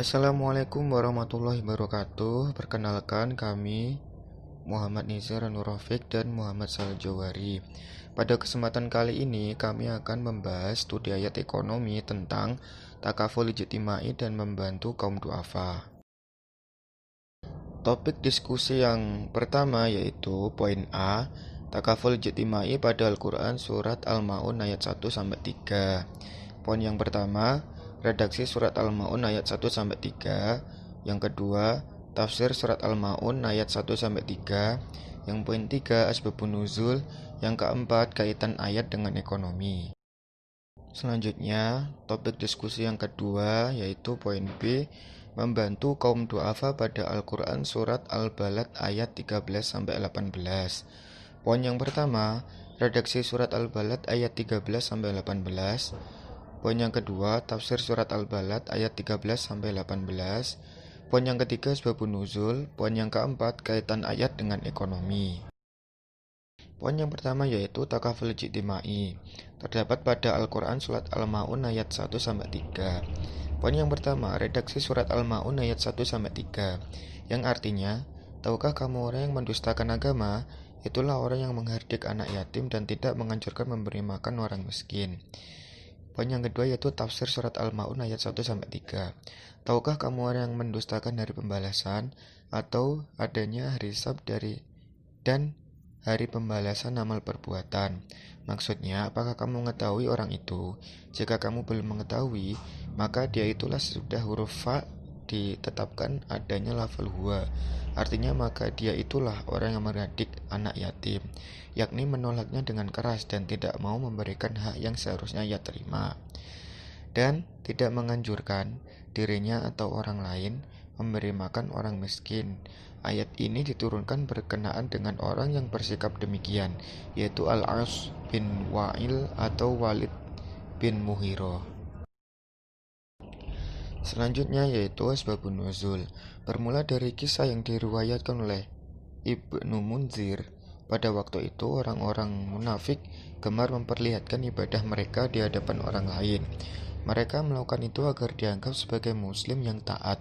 Assalamualaikum warahmatullahi wabarakatuh. Perkenalkan kami Muhammad Nizar Anur Rafiq dan Muhammad Saleh Jawari. Pada kesempatan kali ini kami akan membahas studi ayat ekonomi tentang takaful ijtimai dan membantu kaum duafa. Topik diskusi yang pertama yaitu poin A, takaful ijtimai pada Al-Quran surat Al-Ma'un ayat 1-3. Poin yang pertama, redaksi surat Al-Ma'un ayat 1-3. Yang kedua, tafsir surat Al-Ma'un ayat 1-3. Yang poin 3, asbabun nuzul. Yang keempat, kaitan ayat dengan ekonomi. Selanjutnya, topik diskusi yang kedua yaitu poin B, membantu kaum duafa pada Al-Quran surat Al-Balad ayat 13-18. Poin yang pertama, redaksi surat Al-Balad ayat 13-18. Poin yang kedua, tafsir surat Al-Balad ayat 13-18. Poin yang ketiga, asbabun nuzul. Poin yang keempat, kaitan ayat dengan ekonomi. Poin yang pertama yaitu takaful ijtimai. Terdapat pada Al-Quran surat Al-Ma'un ayat 1-3. Poin yang pertama, redaksi surat Al-Ma'un ayat 1-3. Yang artinya, tahukah kamu orang yang mendustakan agama? Itulah orang yang menghardik anak yatim dan tidak menganjurkan memberi makan orang miskin. Poin yang kedua yaitu tafsir surat Al-Ma'un ayat 1-3. Tahukah kamu orang yang mendustakan hari pembalasan atau adanya hari Hisab dan hari pembalasan amal perbuatan? Maksudnya, apakah kamu mengetahui orang itu? Jika kamu belum mengetahui, maka dia itulah sudah huruf fa ditetapkan adanya lafal huwa. Artinya maka dia itulah orang yang meradik anak yatim, yakni menolaknya dengan keras dan tidak mau memberikan hak yang seharusnya ia terima, dan tidak menganjurkan dirinya atau orang lain memberi makan orang miskin. Ayat ini diturunkan berkenaan dengan orang yang bersikap demikian, yaitu Al-As bin Wa'il atau Walid bin Muhiro. Selanjutnya yaitu asbabun nuzul, bermula dari kisah yang diriwayatkan oleh Ibnu Munzir. Pada waktu itu orang-orang munafik gemar memperlihatkan ibadah mereka di hadapan orang lain. Mereka melakukan itu agar dianggap sebagai muslim yang taat.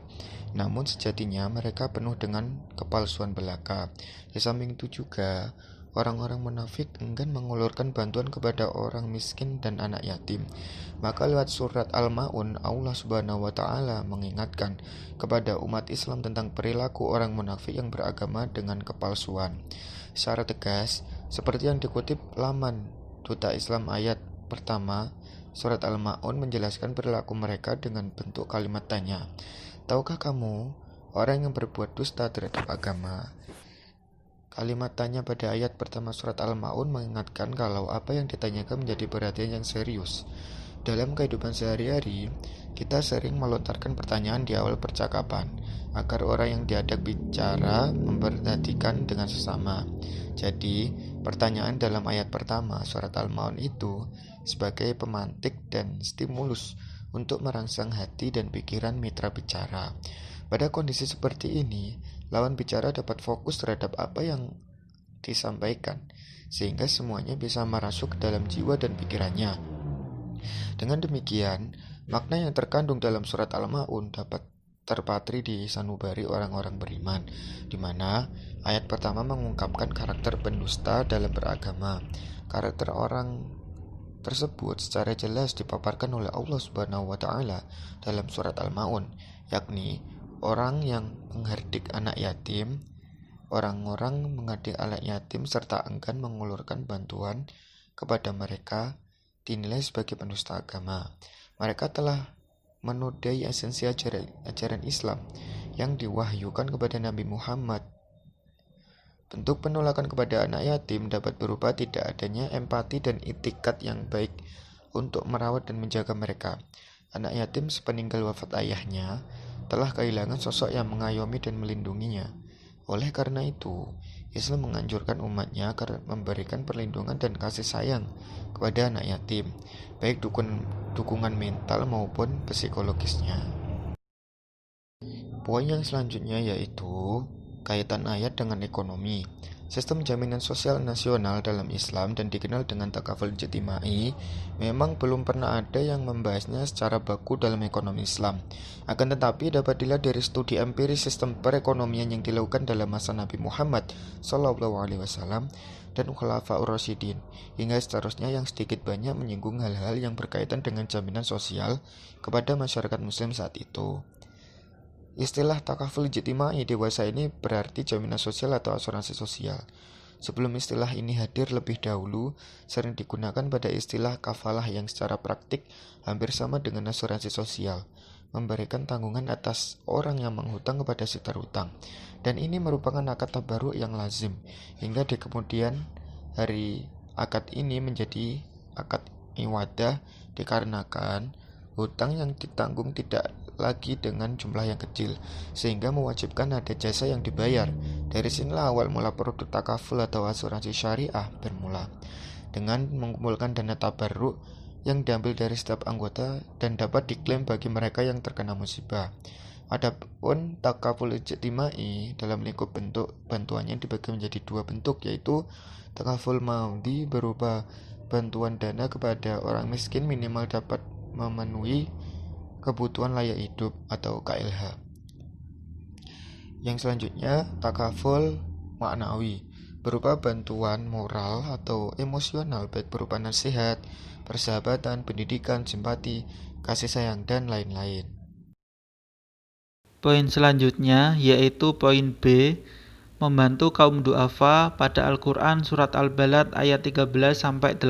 Namun sejatinya mereka penuh dengan kepalsuan belaka. Di samping itu juga orang-orang munafik enggan mengulurkan bantuan kepada orang miskin dan anak yatim. Maka lewat surat Al-Ma'un, Allah Subhanahu wa Ta'ala mengingatkan kepada umat Islam tentang perilaku orang munafik yang beragama dengan kepalsuan. Secara tegas, seperti yang dikutip laman Duta Islam ayat pertama, surat Al-Ma'un menjelaskan perilaku mereka dengan bentuk kalimat tanya. Tahukah kamu orang yang berbuat dusta terhadap agama? Kalimat tanya pada ayat pertama surat Al-Ma'un mengingatkan kalau apa yang ditanyakan menjadi perhatian yang serius. Dalam kehidupan sehari-hari, kita sering melontarkan pertanyaan di awal percakapan, agar orang yang diajak bicara memperhatikan dengan sesama. Jadi, pertanyaan dalam ayat pertama surat Al-Ma'un itu sebagai pemantik dan stimulus untuk merangsang hati dan pikiran mitra bicara. Pada kondisi seperti ini, lawan bicara dapat fokus terhadap apa yang disampaikan, sehingga semuanya bisa merasuk ke dalam jiwa dan pikirannya. Dengan demikian, makna yang terkandung dalam surat Al-Ma'un dapat terpatri di sanubari orang-orang beriman, di mana ayat pertama mengungkapkan karakter pendusta dalam beragama. Karakter orang tersebut secara jelas dipaparkan oleh Allah Subhanahu wa Ta'ala dalam surat Al-Ma'un, yakni orang yang menghardik anak yatim, orang-orang menghardik anak yatim serta enggan mengulurkan bantuan kepada mereka dinilai sebagai pendusta agama. Mereka telah menodai esensi ajaran Islam yang diwahyukan kepada Nabi Muhammad. Bentuk penolakan kepada anak yatim dapat berupa tidak adanya empati dan itikat yang baik untuk merawat dan menjaga mereka. Anak yatim sepeninggal wafat ayahnya telah kehilangan sosok yang mengayomi dan melindunginya. Oleh karena itu, Islam menganjurkan umatnya agar memberikan perlindungan dan kasih sayang kepada anak yatim, baik dukungan mental maupun psikologisnya. Poin yang selanjutnya yaitu kaitan ayat dengan ekonomi. Sistem jaminan sosial nasional dalam Islam dan dikenal dengan takaful ijtimai memang belum pernah ada yang membahasnya secara baku dalam ekonomi Islam. Akan tetapi dapat dilihat dari studi empiris sistem perekonomian yang dilakukan dalam masa Nabi Muhammad SAW dan Khulafaur Rasyidin, hingga seterusnya yang sedikit banyak menyinggung hal-hal yang berkaitan dengan jaminan sosial kepada masyarakat muslim saat itu. Istilah takaful ijtimai dewasa ini berarti jaminan sosial atau asuransi sosial. Sebelum istilah ini hadir lebih dahulu, sering digunakan pada istilah kafalah yang secara praktik hampir sama dengan asuransi sosial, memberikan tanggungan atas orang yang menghutang kepada si terhutang. Dan ini merupakan akad tabarruk yang lazim, hingga di kemudian hari akad ini menjadi akad iwadah dikarenakan hutang yang ditanggung tidak lagi dengan jumlah yang kecil, sehingga mewajibkan ada jasa yang dibayar. Dari sinilah awal mula produk takaful atau asuransi syariah bermula, dengan mengumpulkan dana tabarruk yang diambil dari setiap anggota dan dapat diklaim bagi mereka yang terkena musibah. Adapun takaful ijtimai dalam lingkup bentuk bantuannya dibagi menjadi dua bentuk, yaitu takaful maudi berupa bantuan dana kepada orang miskin minimal dapat memenuhi kebutuhan layak hidup atau KLH. Yang selanjutnya takaful maknawi berupa bantuan moral atau emosional baik berupa nasihat, persahabatan, pendidikan, simpati, kasih sayang, dan lain-lain. Poin selanjutnya yaitu poin B, membantu kaum du'afa pada Al-Quran Surat Al-Balad ayat 13-18.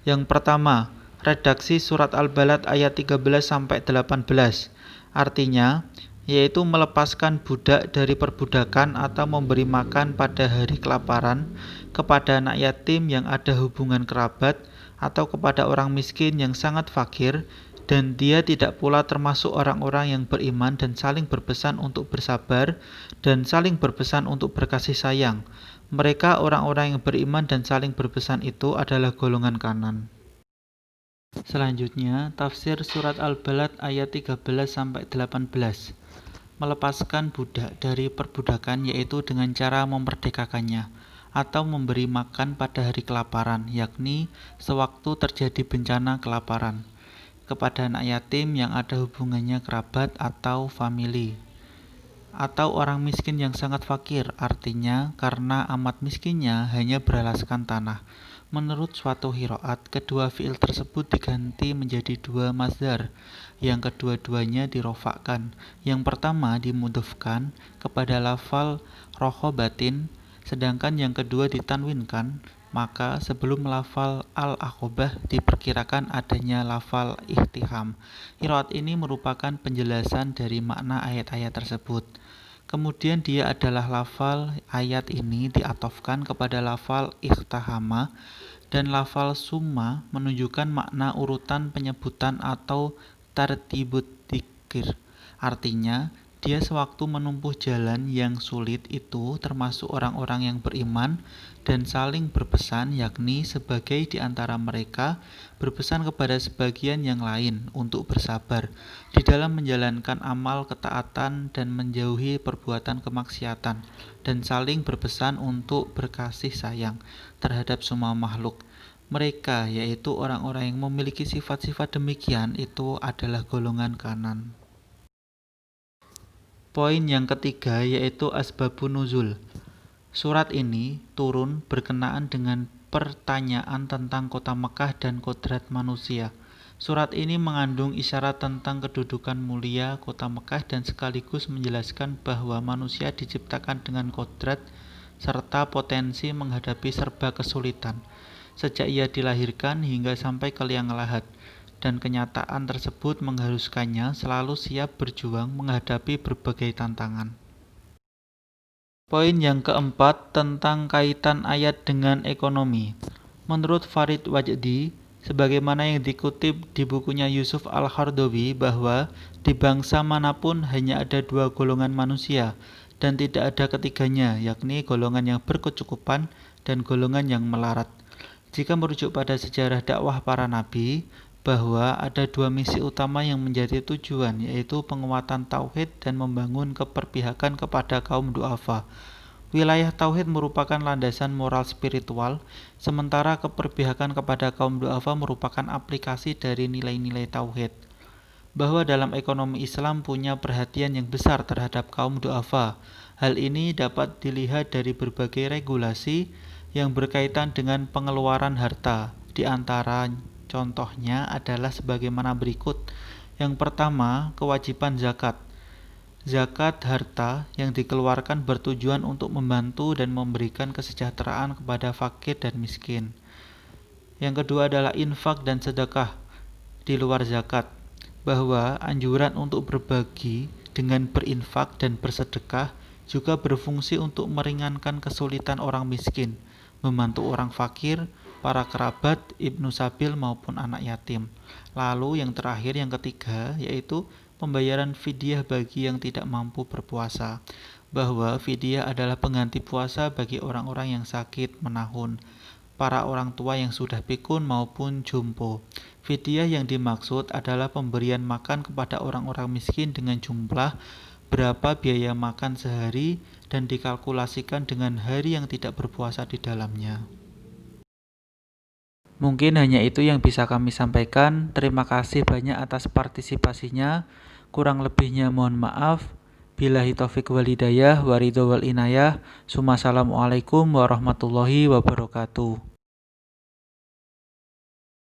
Yang pertama, redaksi Surat Al-Balad ayat 13-18. Artinya, yaitu melepaskan budak dari perbudakan atau memberi makan pada hari kelaparan kepada anak yatim yang ada hubungan kerabat atau kepada orang miskin yang sangat fakir, dan dia tidak pula termasuk orang-orang yang beriman dan saling berpesan untuk bersabar dan saling berpesan untuk berkasih sayang. Mereka orang-orang yang beriman dan saling berpesan itu adalah golongan kanan. Selanjutnya, tafsir surat Al-Balad ayat 13-18. Melepaskan budak dari perbudakan yaitu dengan cara memerdekakannya atau memberi makan pada hari kelaparan, yakni sewaktu terjadi bencana kelaparan, kepada anak yatim yang ada hubungannya kerabat atau famili, atau orang miskin yang sangat fakir, artinya karena amat miskinnya hanya beralaskan tanah. Menurut suatu qiraat, kedua fiil tersebut diganti menjadi dua masdar, yang kedua-duanya dirofakkan. Yang pertama dimudhofkan kepada lafal rohobatin, sedangkan yang kedua ditanwinkan. Maka sebelum lafal al-aqobah diperkirakan adanya lafal ihtiham. Qiraat ini merupakan penjelasan dari makna ayat-ayat tersebut. Kemudian dia adalah lafal ayat ini diatofkan kepada lafal ikhtahama, dan lafal summa menunjukkan makna urutan penyebutan atau tartibut dzikir. Artinya, dia sewaktu menempuh jalan yang sulit itu termasuk orang-orang yang beriman dan saling berpesan, yakni sebagai di antara mereka berpesan kepada sebagian yang lain untuk bersabar di dalam menjalankan amal ketaatan dan menjauhi perbuatan kemaksiatan, dan saling berpesan untuk berkasih sayang terhadap semua makhluk. Mereka, yaitu orang-orang yang memiliki sifat-sifat demikian, itu adalah golongan kanan. Poin yang ketiga yaitu asbabun nuzul. Surat ini turun berkenaan dengan pertanyaan tentang kota Mekah dan kodrat manusia. Surat ini mengandung isyarat tentang kedudukan mulia kota Mekah dan sekaligus menjelaskan bahwa manusia diciptakan dengan kodrat serta potensi menghadapi serba kesulitan sejak ia dilahirkan hingga sampai ke liang lahat. Dan kenyataan tersebut mengharuskannya selalu siap berjuang menghadapi berbagai tantangan. Poin yang keempat tentang kaitan ayat dengan ekonomi. Menurut Farid Wajdi, sebagaimana yang dikutip di bukunya Yusuf Al-Qaradawi, bahwa di bangsa manapun hanya ada dua golongan manusia dan tidak ada ketiganya, yakni golongan yang berkecukupan dan golongan yang melarat. Jika merujuk pada sejarah dakwah para nabi, bahwa ada dua misi utama yang menjadi tujuan, yaitu penguatan tauhid dan membangun keperpihakan kepada kaum du'afa. Wilayah tauhid merupakan landasan moral spiritual, sementara keberpihakan kepada kaum du'afa merupakan aplikasi dari nilai-nilai tauhid. Bahwa dalam ekonomi Islam punya perhatian yang besar terhadap kaum du'afa. Hal ini dapat dilihat dari berbagai regulasi yang berkaitan dengan pengeluaran harta. Di antara contohnya adalah sebagaimana berikut. Yang pertama, kewajiban zakat. Zakat harta yang dikeluarkan bertujuan untuk membantu dan memberikan kesejahteraan kepada fakir dan miskin. Yang kedua adalah infak dan sedekah di luar zakat, bahwa anjuran untuk berbagi dengan berinfak dan bersedekah juga berfungsi untuk meringankan kesulitan orang miskin, membantu orang fakir, para kerabat, ibnu sabil maupun anak yatim. Lalu yang terakhir, yang ketiga, yaitu pembayaran fidyah bagi yang tidak mampu berpuasa, bahwa fidyah adalah pengganti puasa bagi orang-orang yang sakit menahun, para orang tua yang sudah pikun maupun jompo. Fidyah yang dimaksud adalah pemberian makan kepada orang-orang miskin dengan jumlah berapa biaya makan sehari dan dikalkulasikan dengan hari yang tidak berpuasa di dalamnya. Mungkin hanya itu yang bisa kami sampaikan. Terima kasih banyak atas partisipasinya. Kurang lebihnya mohon maaf. Billahi taufik wal hidayah wa ridho wal inayah. Assalamualaikum warahmatullahi wabarakatuh.